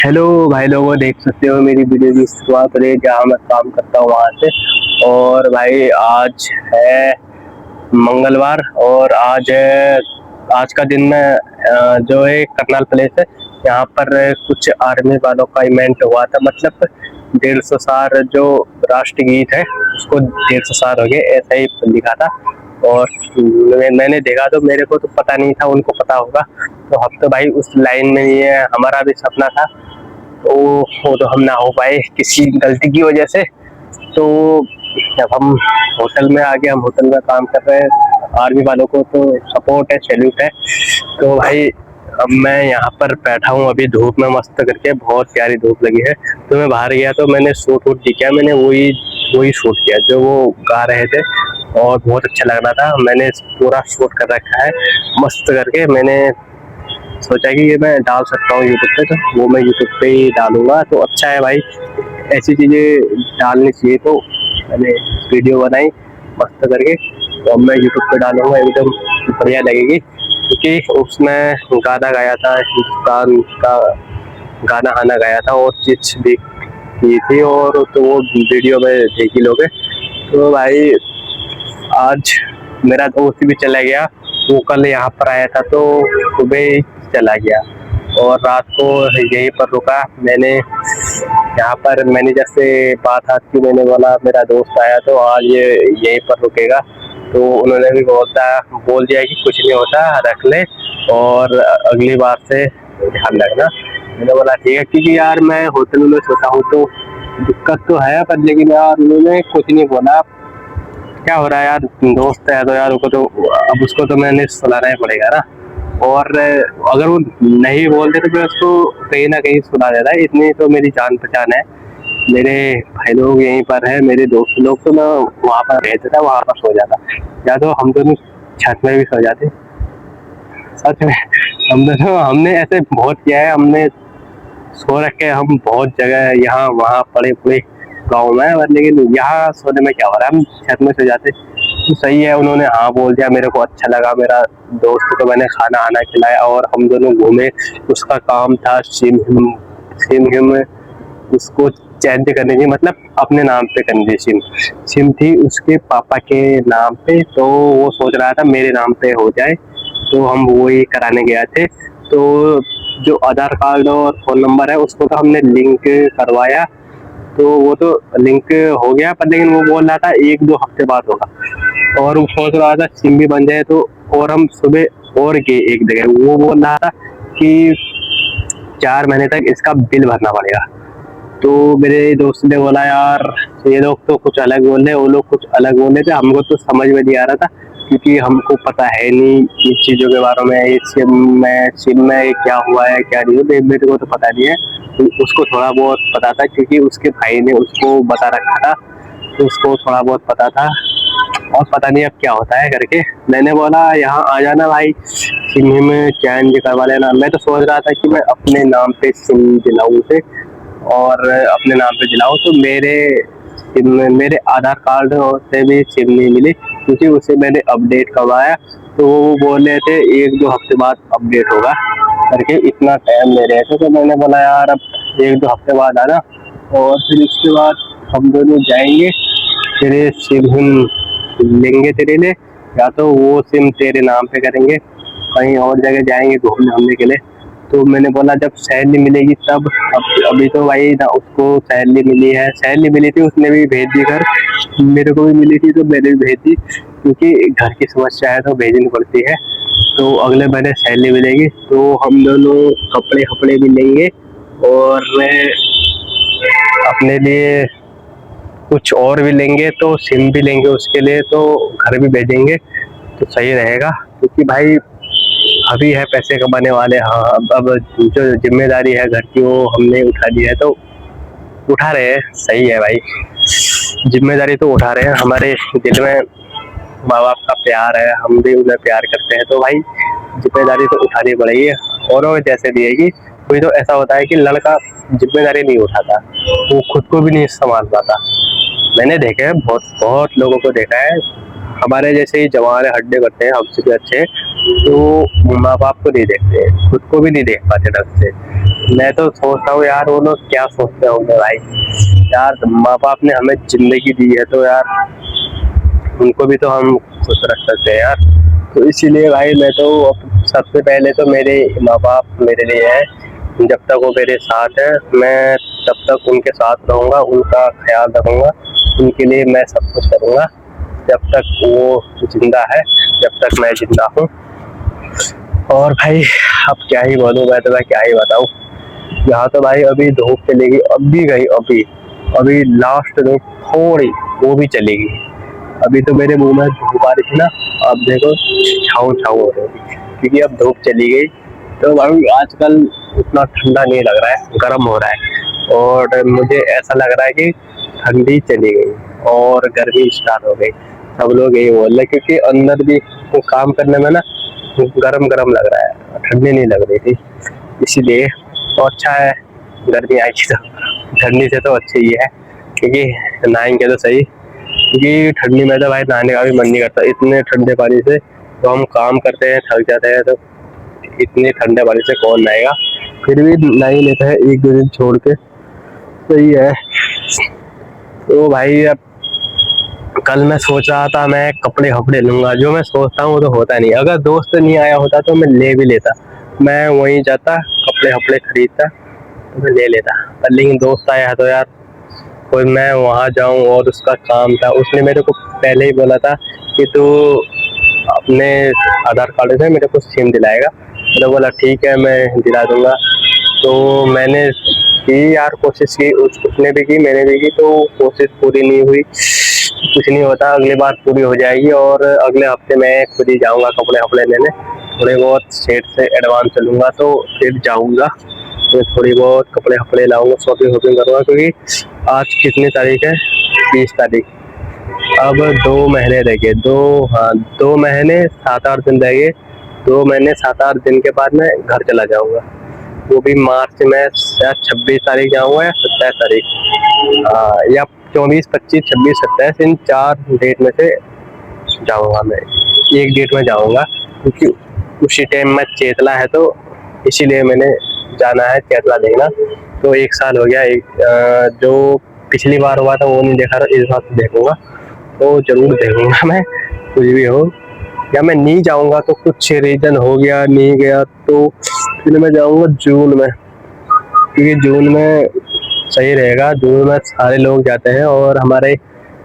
Hello भाई लोगों, देख सकते हो मेरी वीडियो की शुरुआत रही जहाँ मैं काम करता हूँ वहाँ से। और भाई आज है मंगलवार और आज का दिन में जो है करनाल प्लेस है, यहाँ पर कुछ आर्मी वालों का इवेंट हुआ था। मतलब 150 साल जो राष्ट्रगीत है उसको 150 साल हो गए, ऐसा ही लिखा था। और मैंने देखा तो मेरे को तो पता नहीं था, उनको पता होगा। तो हम तो भाई उस लाइन में ही है, हमारा भी सपना था तो वो तो हम ना हो पाए किसी गलती की वजह से। तो जब हम होटल में आ गए, हम होटल में काम कर रहे हैं, आर्मी वालों को तो सपोर्ट है, सैल्यूट है। तो भाई अब मैं यहाँ पर बैठा हूँ अभी धूप में मस्त करके, बहुत प्यारी धूप लगी है। तो मैं बाहर गया तो मैंने शूट वूट किया, मैंने वही वही शूट किया जो वो गा रहे थे और बहुत अच्छा लग रहा था। मैंने पूरा शूट कर रखा है मस्त करके। मैंने सोचा कि ये मैं डाल सकता हूँ यूट्यूब पे, तो वो मैं यूट्यूब पे ही डालूंगा। तो अच्छा है भाई, ऐसी चीज़ें डालनी चाहिए। तो मैंने वीडियो बनाई मस्त करके, तो अब मैं यूट्यूब पे डालूंगा, एकदम बढ़िया लगेगी। क्योंकि उसमें गाना गाया था, हिंदुस्तान का गाना आना गाया था और चिट्स भी की थी, और तो वो वीडियो में देखी लोगे। तो भाई आज मेरा दोस्त भी चला गया, वो कल यहाँ पर आया था तो सुबह ही चला गया और रात को यहीं पर रुका। मैंने यहाँ पर मैनेजर से बात हाथ की, मैंने बोला मेरा दोस्त आया तो आज यहीं पर रुकेगा। तो उन्होंने भी बोल दिया कि कुछ नहीं होता, रख ले और अगली बार से ध्यान रखना। मैंने बोला ठीक है, क्योंकि यार मैं होटल में सोता हूँ तो दिक्कत तो है, पर लेकिन यार उन्होंने कुछ नहीं बोला। क्या हो रहा है यार, दोस्त है तो यार उसको तो मैंने सुनाना ही पड़ेगा ना। और अगर वो नहीं बोलते तो मैं उसको कहीं ना कहीं सुना देता है। इतनी तो मेरी जान पहचान है, मेरे भाई लोग यहीं पर है, मेरे दोस्त लोग, तो मैं वहाँ पर रहता था, वहाँ पर सो जाता, या तो हम दोनों छत में भी सो जाते। सच में हम दोनों, हमने ऐसे बहुत किया है, हमने सो रखे हम बहुत जगह, यहाँ वहाँ पड़े पड़े गाँव में। और लेकिन यहाँ सोने में क्या हो रहा है, हम छत में सो जाते। तो सही है, उन्होंने हाँ बोल दिया, मेरे को अच्छा लगा। मेरा दोस्त को मैंने खाना आना खिलाया और हम दोनों घूमे। उसका काम था सिम उसको चेंज करने की, मतलब अपने नाम पे करनी थी। सिम थी उसके पापा के नाम पे, तो वो सोच रहा था मेरे नाम पे हो जाए, तो हम वही कराने गए थे। तो जो आधार कार्ड और फोन नंबर है उसको तो हमने लिंक करवाया, तो वो तो लिंक हो गया, पर लेकिन वो बोल रहा था 1-2 हफ्ते बाद होगा। और वो सोच रहा था सिम भी बन जाए तो। और हम सुबह और गए एक जगह, वो बोल रहा था कि 4 महीने तक इसका बिल भरना पड़ेगा। तो मेरे दोस्त ने बोला यार ये लोग तो कुछ अलग बोल रहे, वो लोग कुछ अलग बोल रहे थे, हमको तो समझ में नहीं आ रहा था, क्योंकि हमको पता है नहीं इन चीज़ों के बारे में। इस सिम में क्या हुआ है क्या नहीं हुआ, मेरे को तो पता नहीं है। तो उसको थोड़ा बहुत पता था, क्योंकि उसके भाई ने उसको बता रखा था, तो उसको थोड़ा बहुत पता था। और पता नहीं अब क्या होता है करके मैंने बोला यहाँ आ जाना भाई, सिम में चेंज करवा लेना। मैं तो सोच रहा था कि मैं अपने नाम पे सिम दिलाऊं उसे, और अपने नाम पे दिलाऊं। तो मेरे आधार कार्ड से भी सिम नहीं मिली, क्योंकि उसे मैंने अपडेट करवाया। तो वो बोल रहे थे 1-2 हफ्ते बाद अपडेट होगा करके, इतना टाइम ले रहे थे। तो मैंने बोला यार अब 1-2 हफ्ते बाद आना, और फिर उसके बाद हम दोनों जाएंगे, तेरे सिम लेंगे तेरे लिए, या तो वो सिम तेरे नाम पे करेंगे, कहीं और जगह जाएंगे घूमने हमने के लिए। तो मैंने बोला जब सैलरी मिलेगी तब। अभी तो भाई ना उसको सैलरी मिली है, सैलरी मिली थी उसने भी भेज दी घर, मेरे को भी मिली थी तो मैंने भी भेज दी, क्योंकि घर की समस्या है तो भेजनी पड़ती है। तो अगले महीने सैलरी मिलेगी तो हम दोनों कपड़े कपड़े भी लेंगे, और अपने लिए कुछ और भी लेंगे, तो सिम भी लेंगे उसके लिए, तो घर भी भेजेंगे तो सही रहेगा। क्योंकि भाई अभी है पैसे कमाने वाले, हाँ अब जो जिम्मेदारी है घर की वो हमने उठा ली है, तो उठा रहे हैं, सही है भाई। जिम्मेदारी तो उठा रहे हैं, हमारे दिल में माँ बाप का प्यार है, हम भी उन्हें प्यार करते हैं, तो भाई जिम्मेदारी तो उठानी पड़ेगी। औरों जैसे भी है कि कोई तो ऐसा होता है कि लड़का जिम्मेदारी नहीं उठाता, वो खुद को भी नहीं संभाल पाता। मैंने देखे हैं, बहुत बहुत लोगों को देखा है, हमारे जैसे ही जवान हड्डे करते हैं हमसे भी अच्छे, तो माँ बाप को नहीं देखते, खुद को भी नहीं देख पाते ढंग से। मैं तो सोचता हूँ यार वो लोग क्या सोचते होंगे भाई। यार माँ बाप ने हमें जिंदगी दी है तो यार उनको भी तो हम खुश रख सकते हैं यार। तो इसीलिए भाई मैं तो सबसे पहले तो मेरे माँ बाप मेरे लिए है। जब तक वो मेरे साथ है मैं तब तक उनके साथ रहूँगा, उनका ख्याल रखूँगा, उनके लिए मैं सब कुछ करूँगा जब तक वो जिंदा है, जब तक मैं जिंदा हूँ। और भाई अब क्या ही बोलूँ, मैं क्या ही बताऊँ। यहाँ तो भाई अभी धूप चलेगी, अभी गई, अभी अभी लास्ट धूप थोड़ी वो भी चलेगी। अभी तो मेरे मुंह में धूप आ रही थी ना, अब देखो छाँव छाँव हो रही है क्योंकि अब धूप चली गई। तो भाई आजकल उतना ठंडा नहीं लग रहा है, गर्म हो रहा है। और मुझे ऐसा लग रहा है कि ठंडी चली गई और गर्मी स्टार्ट हो गई। सब लोग यही बोल रहे क्योंकि अंदर भी वो काम करने में ना गरम गरम लग रहा है, ठंडी नहीं लग रही थी। इसीलिए तो अच्छा है गर्मी आई थी, तो ठंडी से तो अच्छी ही है क्योंकि नहाएंगे तो सही। क्योंकि ठंडी में तो भाई नहाने का भी मन नहीं करता, इतने ठंडे पानी से तो हम काम करते हैं, थक जाते हैं, तो इतने ठंडे पानी से कौन नहाएगा। फिर भी नहा ही लेते हैं एक दो दिन छोड़ के, सही है। तो भाई अब कल मैं सोच रहा था मैं कपड़े लूंगा, जो मैं सोचता हूँ वो तो होता नहीं। अगर दोस्त नहीं आया होता तो मैं ले भी लेता, मैं वहीं जाता कपड़े खरीदता तो मैं ले लेता। पर लेकिन दोस्त आया है तो यार कोई मैं वहाँ जाऊँ और उसका काम था, उसने मेरे को पहले ही बोला था कि तू अपने आधार कार्ड से मेरे को सिम दिलाएगा। मैंने बोला ठीक है मैं दिला दूंगा। तो मैंने की यार कोशिश की, उसने भी की मैंने भी की, तो कोशिश पूरी नहीं हुई। कुछ नहीं होता, अगली बार पूरी हो जाएगी। और अगले हफ्ते मैं खुद ही जाऊंगा कपड़े लेने, थोड़े बहुत सेट से एडवांस चलूंगा तो फिर जाऊंगा, तो थोड़ी बहुत कपड़े लाऊंगा, शॉपिंग करूंगा। क्योंकि आज कितनी तारीख है, 20 तारीख। अब 2 महीने रह गए, 2 महीने 7-8 दिन रह गए। 2 महीने 7-8 दिन के बाद मैं घर चला जाऊंगा, वो भी मार्च में शायद 26 तारीख जाऊंगा या 27 तारीख, या 24, 25, 26, 27 इन 4 डेट में से जाऊंगा मैं। एक डेट में जाऊंगा क्योंकि उसी टाइम में चेतला है, तो इसीलिए मैंने जाना है चेतला देखना। तो 1 साल हो गया, जो पिछली बार हुआ था वो नहीं देखा था, इस बार तो देखूंगा, तो जरूर देखूंगा मैं कुछ भी हो। या मैं नहीं जाऊंगा तो कुछ रीजन हो गया नहीं गया तो फिर मैं जाऊंगा जून में, क्योंकि जून में सही रहेगा। जून में सारे लोग जाते हैं और हमारे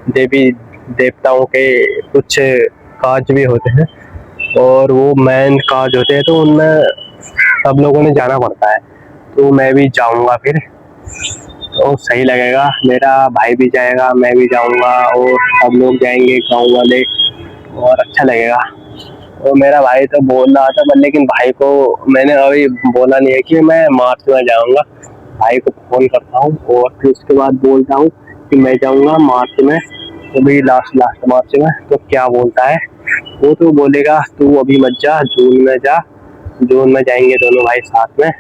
देवी देवताओं के कुछ काज भी होते हैं और वो मेन काज होते हैं, तो उनमें सब लोगों ने जाना पड़ता है। तो मैं भी जाऊंगा फिर, तो सही लगेगा। मेरा भाई भी जाएगा, मैं भी जाऊंगा और सब लोग जाएंगे गाँव वाले, और अच्छा लगेगा। तो मेरा भाई तो बोल रहा था, पर लेकिन भाई को मैंने अभी बोला नहीं है कि मैं मार्च में जाऊंगा। भाई को फोन करता हूँ और फिर उसके बाद बोलता हूँ कि मैं जाऊंगा मार्च में, तो भी लास्ट मार्च में। तो क्या बोलता है वो, तो बोलेगा तू अभी मत जा, जून में जा, जून में जाएंगे दोनों भाई साथ में।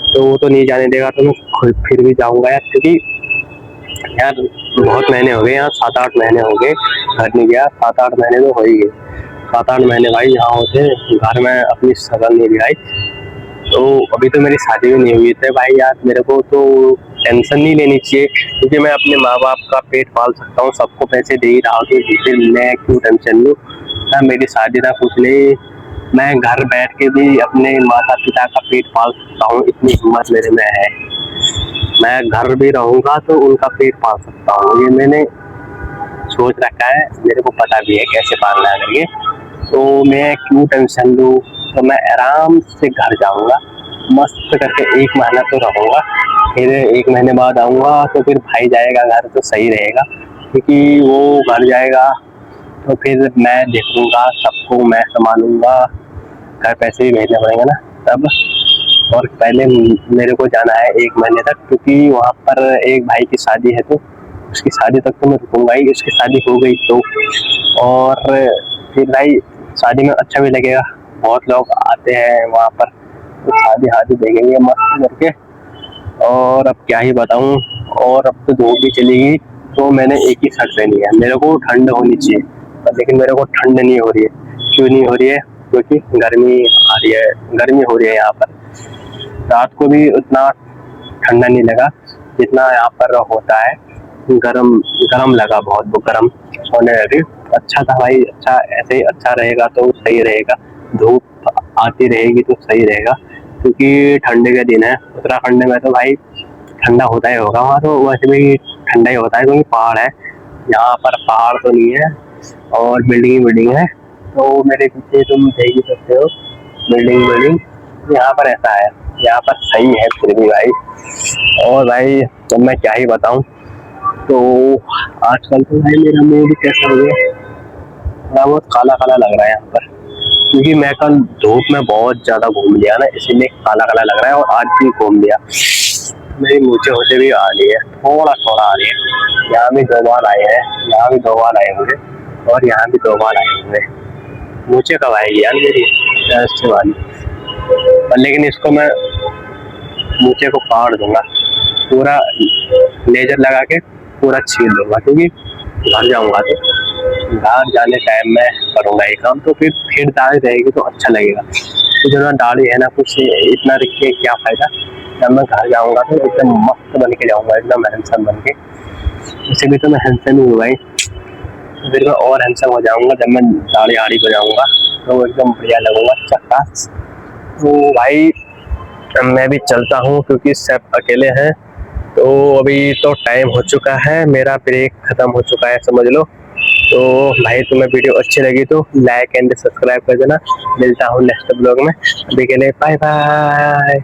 तो वो तो नहीं जाने देगा, तो मैं फिर भी जाऊंगा यार, क्योंकि यार बहुत महीने हो गए, यहाँ 7-8 महीने हो गए घर नहीं गया। 7-8 महीने तो हो ही गए, 7-8 महीने भाई यहाँ होते घर में अपनी शक्ल नहीं दिखाई। तो अभी तो मेरी शादी भी नहीं हुई थी भाई। यार मेरे को तो टेंशन नहीं लेनी चाहिए, क्योंकि मैं अपने माँ बाप का पेट पाल सकता हूँ, सबको पैसे दे ही रहा हूँ, फिर मैं क्यों टेंशन लूँ। ना मेरी शादी ना कुछ नहीं, मैं घर बैठ के भी अपने माता पिता का पेट पाल सकता हूँ, इतनी हिम्मत मेरे में है। मैं घर भी रहूंगा तो उनका पेट पाल सकता हूँ, ये मैंने सोच रखा है, मेरे को पता भी है कैसे पालना है करके। तो मैं क्यों टेंशन लूँ। तो मैं आराम से घर जाऊंगा, मस्त करके 1 महीना तो रहूंगा, फिर 1 महीने बाद आऊंगा। तो फिर भाई जाएगा घर तो सही रहेगा, क्योंकि वो घर जाएगा तो फिर मैं देखूंगा सबको, मैं संभालूंगा, घर पैसे भी भेजने पड़ेंगे ना तब। और पहले मेरे को जाना है 1 महीने तक, क्योंकि वहाँ पर एक भाई की शादी है, तो उसकी शादी तक तो मैं रुकूंगा ही। उसकी शादी हो गई तो, और फिर भाई शादी में अच्छा भी लगेगा, बहुत लोग आते हैं वहाँ पर, तो शादी देखेंगे मस्त करके। और अब क्या ही बताऊँ, और अब तो धूप भी चलेगी, तो मैंने एक ही शर्ट पहनी है। मेरे को ठंड होनी चाहिए, पर लेकिन मेरे को ठंड नहीं हो रही है। क्यों नहीं हो रही है, क्योंकि गर्मी आ रही है, गर्मी हो रही है यहाँ पर। रात को भी उतना ठंडा नहीं लगा जितना यहाँ पर होता है, गरम गरम लगा बहुत, वो गरम होने लगी। अच्छा था भाई, अच्छा ऐसे ही अच्छा रहेगा तो सही रहेगा, धूप आती रहेगी तो सही रहेगा, क्योंकि ठंडे के दिन है। उत्तराखंड में तो भाई ठंडा होता ही होगा, वहाँ तो वैसे भी ठंडा ही होता है क्योंकि पहाड़ है। यहाँ पर पहाड़ तो नहीं है और बिल्डिंग है, तो मेरे पीछे तुम देख ही सकते हो बिल्डिंग। यहाँ पर ऐसा है, यहाँ पर सही है फिर भी भाई। और भाई तो मैं क्या ही बताऊं, तो आजकल तो भाई मेरा मुंह भी कैसा हो गया, थोड़ा बहुत काला काला लग रहा है यहाँ पर, क्योंकि मैं कल धूप में बहुत ज्यादा घूम लिया ना, इसीलिए काला काला लग रहा है। और आज भी घूम लिया, मेरी मूछें होते भी आ रही है, थोड़ा थोड़ा आ रही है। यहाँ भी 2 बार आए हैं, यहाँ भी 2 बार आए होंगे और यहाँ भी 2 बार आए होंगे। मूछें कब आएगी यार मेरी ऐसे वाली, पर लेकिन इसको मैं मूछें को काट दूंगा, पूरा लेजर लगा के पूरा छील दूंगा, क्योंकि घर जाऊंगा तो घर जाने टाइम में करूंगा ये काम, तो फिर दाढ़ी रहेगी तो अच्छा लगेगा। तो जो ना दाढ़ी है ना, कुछ इतना रख के क्या फायदा, जब मैं घर जाऊंगा तो एकदम मस्त बन के जाऊंगा, एकदम हैंडसम बन के। वैसे भी तो मैं हैंडसम ही हूँ भाई, फिर मैं और हैंडसम हो जाऊंगा जब मैं दाढ़ी आड़ी को जाऊंगा, तो एकदम बढ़िया लगूंगा, चक्कास। तो भाई मैं भी चलता हूँ क्योंकि सब अकेले हैं, तो अभी तो टाइम हो चुका है, मेरा ब्रेक खत्म हो चुका है समझ लो। तो भाई तुम्हें वीडियो अच्छी लगी तो लाइक एंड सब्सक्राइब कर देना। मिलता हूँ नेक्स्ट ब्लॉग में, अभी के लिए बाय बाय।